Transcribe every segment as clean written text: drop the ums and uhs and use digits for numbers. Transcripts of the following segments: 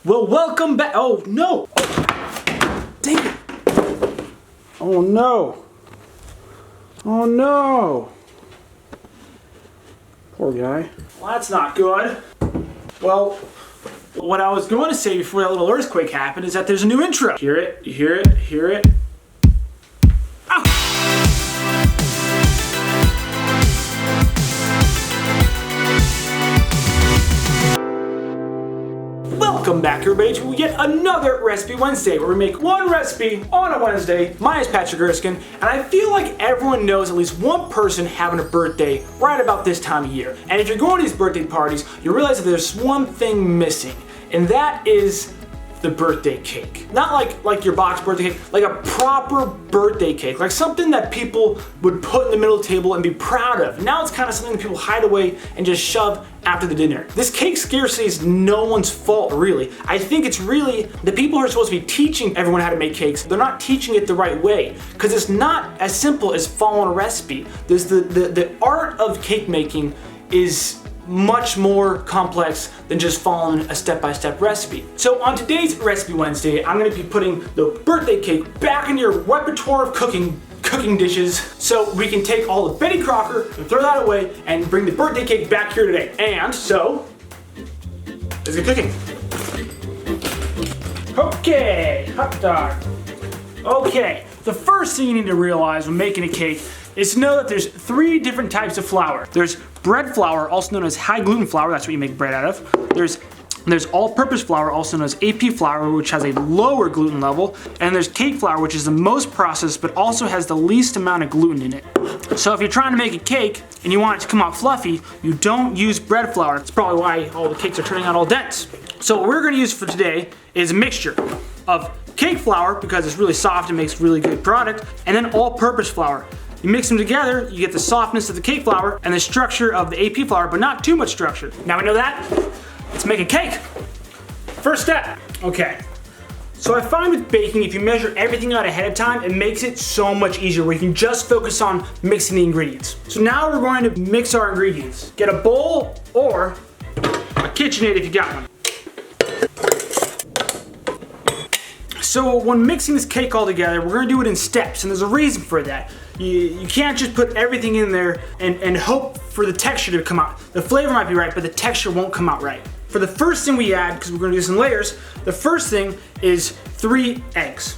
Well, welcome back. Oh, no. Oh, dang it. Oh, no. Oh, no. Poor guy. Well, that's not good. Well, what I was going to say before that little earthquake happened is that there's a new intro. Hear it? You hear it? Hear it? Welcome back, everybody, to yet another Recipe Wednesday, where we make one recipe on a Wednesday. My name is Patrick Erskine, and I feel like everyone knows at least one person having a birthday right about this time of year. And if you're going to these birthday parties, you realize that there's one thing missing, and that is the birthday cake. Not like your box birthday cake, like a proper birthday cake, like something that people would put in the middle of the table and be proud of. Now it's kind of something that people hide away and just shove after the dinner. This cake scarcity is no one's fault, really. I think it's really the people who are supposed to be teaching everyone how to make cakes. They're not teaching it the right way, because it's not as simple as following a recipe. There's the art of cake making is much more complex than just following a step-by-step recipe. So on today's Recipe Wednesday, I'm gonna be putting the birthday cake back into your repertoire of cooking dishes, so we can take all of Betty Crocker and throw that away and bring the birthday cake back here today. And so, let's get cooking. Okay, hot dog. Okay, the first thing you need to realize when making a cake is to know that there's 3 different types of flour. There's bread flour, also known as high gluten flour, that's what you make bread out of. There's all-purpose flour, also known as AP flour, which has a lower gluten level. And there's cake flour, which is the most processed, but also has the least amount of gluten in it. So if you're trying to make a cake and you want it to come out fluffy, you don't use bread flour. That's probably why all the cakes are turning out all dense. So what we're gonna use for today is a mixture of cake flour, because it's really soft and makes really good product, and then all-purpose flour. You mix them together, you get the softness of the cake flour and the structure of the AP flour, but not too much structure. Now we know that, let's make a cake. First step, okay. So I find with baking, if you measure everything out ahead of time, it makes it so much easier where you can just focus on mixing the ingredients. So now we're going to mix our ingredients. Get a bowl or a KitchenAid if you got one. So when mixing this cake all together, we're gonna do it in steps, and there's a reason for that. You can't just put everything in there and hope for the texture to come out. The flavor might be right, but the texture won't come out right. For the first thing we add, because we're gonna do this in layers, the first thing is 3 eggs.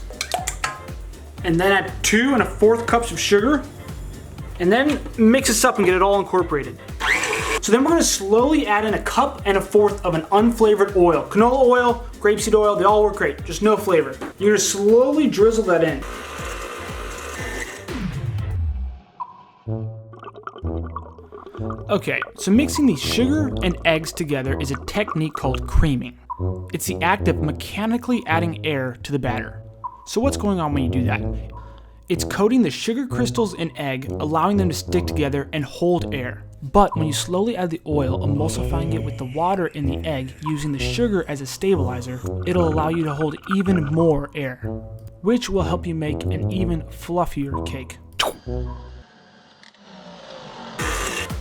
And then add 2 1/4 cups of sugar, and then mix this up and get it all incorporated. So then we're gonna slowly add in 1 1/4 cups of an unflavored oil. Canola oil, grapeseed oil, they all work great, just no flavor. You're gonna slowly drizzle that in. Okay, so mixing the sugar and eggs together is a technique called creaming. It's the act of mechanically adding air to the batter. So what's going on when you do that? It's coating the sugar crystals in egg, allowing them to stick together and hold air. But when you slowly add the oil, emulsifying it with the water in the egg, using the sugar as a stabilizer, it'll allow you to hold even more air, which will help you make an even fluffier cake.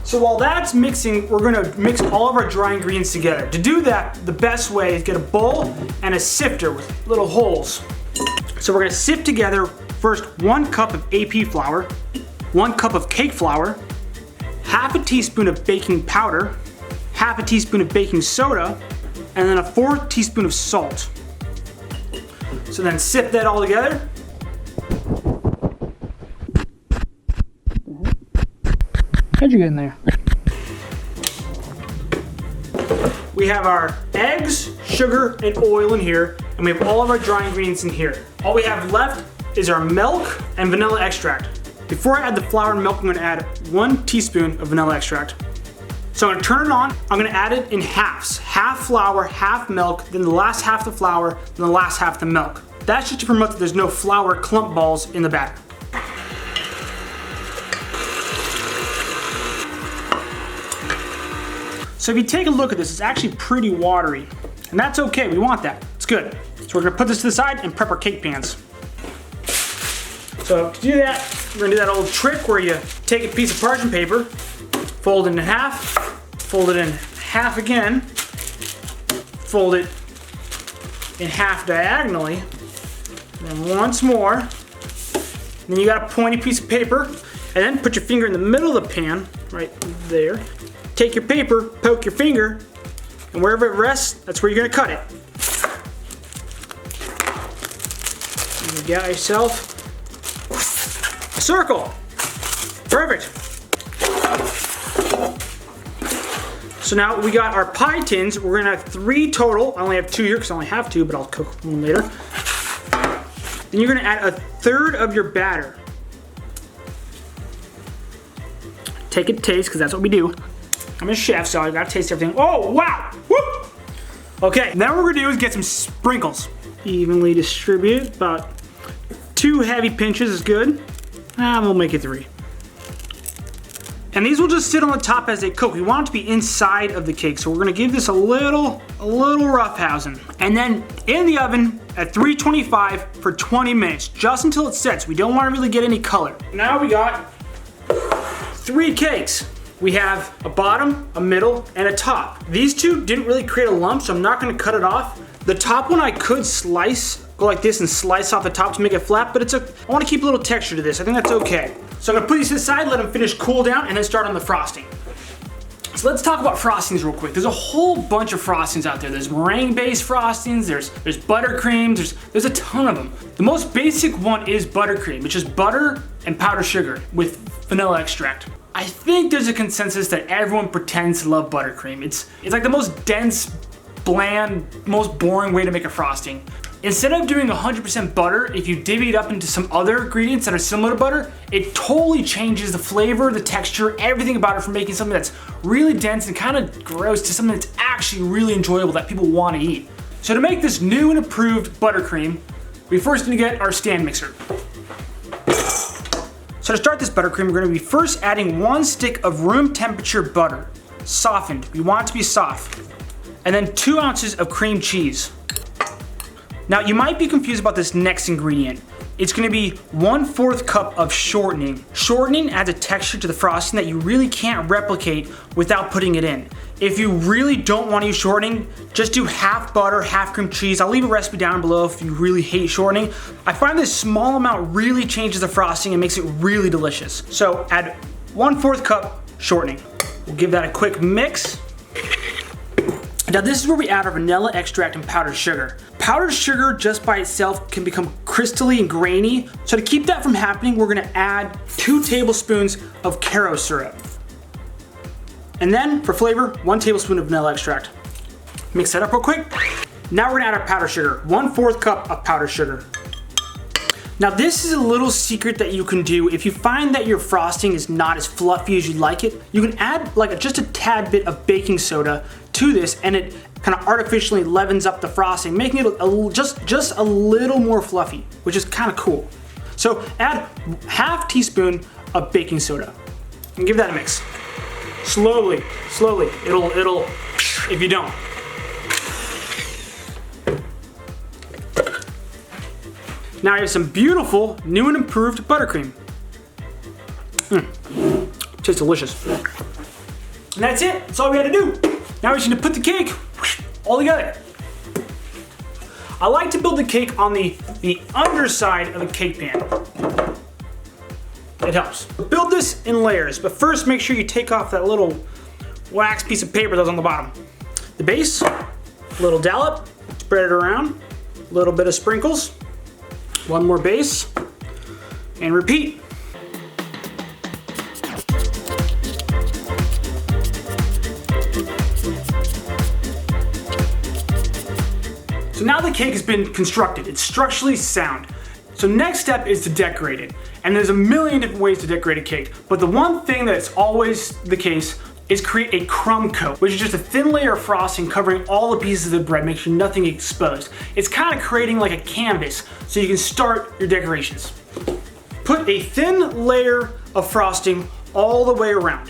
So while that's mixing, we're gonna mix all of our dry ingredients together. To do that, the best way is get a bowl and a sifter with little holes. So we're gonna sift together first 1 cup of AP flour, 1 cup of cake flour, 1/2 teaspoon of baking powder, 1/2 teaspoon of baking soda, and then 1/4 teaspoon of salt. So then sift that all together. How'd you get in there? We have our eggs, sugar, and oil in here, and we have all of our dry ingredients in here. All we have left is our milk and vanilla extract. Before I add the flour and milk, I'm gonna add 1 teaspoon of vanilla extract. So I'm gonna turn it on, I'm gonna add it in halves. Half flour, half milk, then the last half the flour, then the last half the milk. That's just to promote that there's no flour clump balls in the batter. So if you take a look at this, it's actually pretty watery. And that's okay, we want that, it's good. So we're gonna put this to the side and prep our cake pans. So to do that, we're gonna do that old trick where you take a piece of parchment paper, fold it in half, fold it in half again, fold it in half diagonally. Then once more. Then you got a pointy piece of paper, and then put your finger in the middle of the pan, right there. Take your paper, poke your finger, and wherever it rests, that's where you're gonna cut it. And you got yourself a circle. Perfect. So now we got our pie tins. We're gonna have 3 total. I only have 2 here because I only have 2, but I'll cook one later. Then you're gonna add 1/3 of your batter. Take a taste, because that's what we do. I'm a chef, so I gotta taste everything. Oh, wow! Whoop! Okay, now what we're gonna do is get some sprinkles. Evenly distribute, about 2 heavy pinches is good. We'll make it 3. And these will just sit on the top as they cook. We want it to be inside of the cake, so we're gonna give this a little roughhousing. And then in the oven at 325 for 20 minutes, just until it sets. We don't wanna really get any color. Now we got 3 cakes. We have a bottom, a middle, and a top. These 2 didn't really create a lump, so I'm not gonna cut it off. The top one I could slice, go like this and slice off the top to make it flat, but I wanna keep a little texture to this. I think that's okay. So I'm gonna put these aside, let them finish cool down, and then start on the frosting. So let's talk about frostings real quick. There's a whole bunch of frostings out there. There's meringue-based frostings, there's buttercream, there's a ton of them. The most basic one is buttercream, which is butter and powdered sugar with vanilla extract. I think there's a consensus that everyone pretends to love buttercream. It's like the most dense, bland, most boring way to make a frosting. Instead of doing 100% butter, if you divvy it up into some other ingredients that are similar to butter, it totally changes the flavor, the texture, everything about it, from making something that's really dense and kind of gross to something that's actually really enjoyable that people want to eat. So to make this new and improved buttercream, we first need to get our stand mixer. So to start this buttercream, we're going to be first adding 1 stick of room temperature butter, softened. We want it to be soft. And then 2 ounces of cream cheese. Now you might be confused about this next ingredient. It's gonna be 1/4 cup of shortening. Shortening adds a texture to the frosting that you really can't replicate without putting it in. If you really don't want to use shortening, just do half butter, half cream cheese. I'll leave a recipe down below if you really hate shortening. I find this small amount really changes the frosting and makes it really delicious. So add 1/4 cup shortening. We'll give that a quick mix. Now this is where we add our vanilla extract and powdered sugar. Powdered sugar just by itself can become crystally and grainy. So to keep that from happening, we're gonna add 2 tablespoons of Karo syrup. And then for flavor, 1 tablespoon of vanilla extract. Mix that up real quick. Now we're gonna add our powdered sugar, 1/4 cup of powdered sugar. Now this is a little secret that you can do. If you find that your frosting is not as fluffy as you'd like it, you can add like just a tad bit of baking soda to this, and it kind of artificially leavens up the frosting, making it just a little more fluffy, which is kind of cool. So add half teaspoon of baking soda and give that a mix. Slowly, it'll, if you don't. Now I have some beautiful, new and improved buttercream. Tastes delicious. And that's it, that's all we had to do. Now we just need to put the cake all together. I like to build the cake on the underside of a cake pan. It helps. Build this in layers, but first make sure you take off that little wax piece of paper that was on the bottom. The base, a little dollop, spread it around, a little bit of sprinkles, 1 more base, and repeat. So now the cake has been constructed. It's structurally sound. So next step is to decorate it. And there's a million different ways to decorate a cake, but the one thing that's always the case is create a crumb coat, which is just a thin layer of frosting covering all the pieces of the bread, make sure nothing exposed. It's kind of creating like a canvas so you can start your decorations. Put a thin layer of frosting all the way around.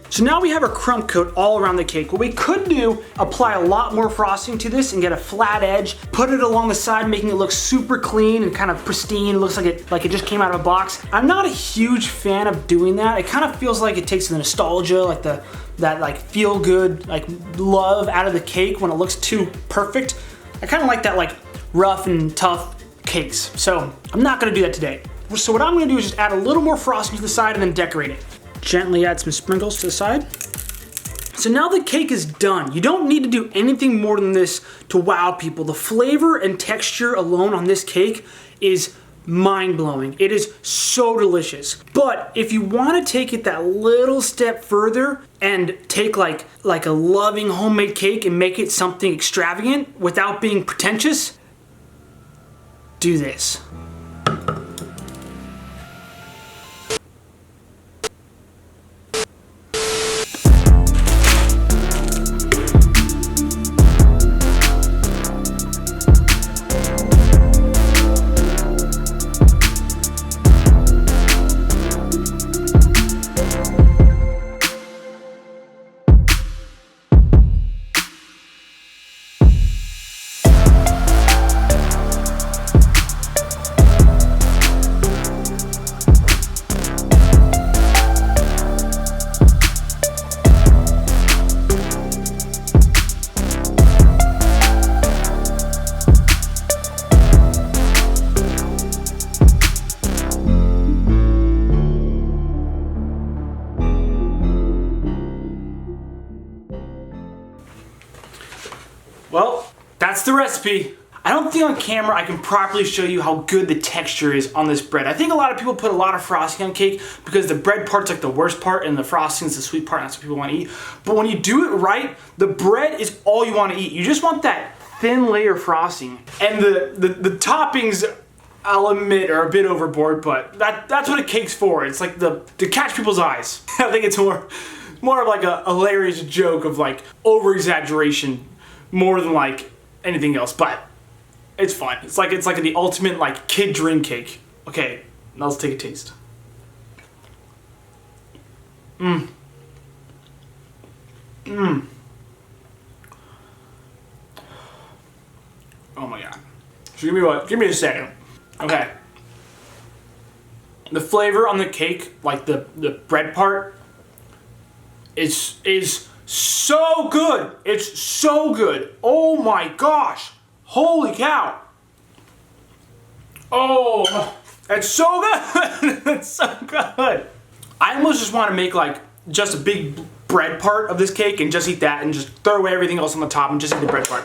So now we have our crumb coat all around the cake. What we could do, apply a lot more frosting to this and get a flat edge, put it along the side, making it look super clean and kind of pristine. It looks like it just came out of a box. I'm not a huge fan of doing that. It kind of feels like it takes the nostalgia, like that feel good, like love out of the cake when it looks too perfect. I kind of like that like rough and tough cakes. So I'm not gonna do that today. So what I'm gonna do is just add a little more frosting to the side and then decorate it. Gently add some sprinkles to the side. So now the cake is done. You don't need to do anything more than this to wow people. The flavor and texture alone on this cake is mind-blowing. It is so delicious. But if you want to take it that little step further and take like a loving homemade cake and make it something extravagant without being pretentious, do this. Well, that's the recipe. I don't think on camera I can properly show you how good the texture is on this bread. I think a lot of people put a lot of frosting on cake because the bread part's like the worst part and the frosting is the sweet part and that's what people want to eat. But when you do it right, the bread is all you want to eat. You just want that thin layer of frosting. And the toppings, I'll admit, are a bit overboard, but that's what a cake's for. It's like to catch people's eyes. I think it's more of like a hilarious joke of like over-exaggeration more than like anything else, but it's fun. It's like the ultimate like kid dream cake. Okay, now let's take a taste. Oh my god. So give me a second. Okay. The flavor on the cake, like the bread part, is so good. It's so good. Oh my gosh. Holy cow. Oh, that's so good. That's so good. I almost just want to make like just a big bread part of this cake and just eat that and just throw away everything else on the top and just eat the bread part.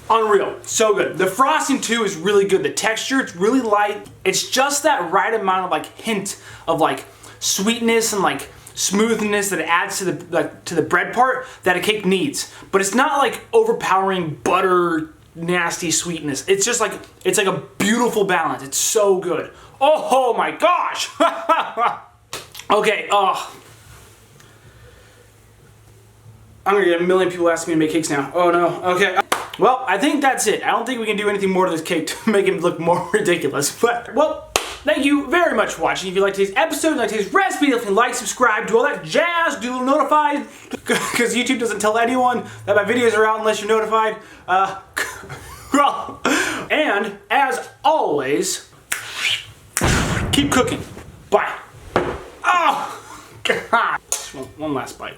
Unreal. So good. The frosting too is really good. The texture, it's really light. It's just that right amount of like hint of like sweetness and like smoothness that it adds to the bread part that a cake needs. But it's not like overpowering butter nasty sweetness. It's just like a beautiful balance. It's so good. Oh my gosh. Okay, I'm gonna get a million people asking me to make cakes now. Oh no. Okay. Well, I think that's it. I don't think we can do anything more to this cake to make it look more ridiculous. But, well, thank you very much for watching. If you liked today's episode, like today's recipe, definitely like, subscribe, do all that jazz, do notified, because YouTube doesn't tell anyone that my videos are out unless you're notified. And, as always, keep cooking. Bye. Oh, God. One last bite.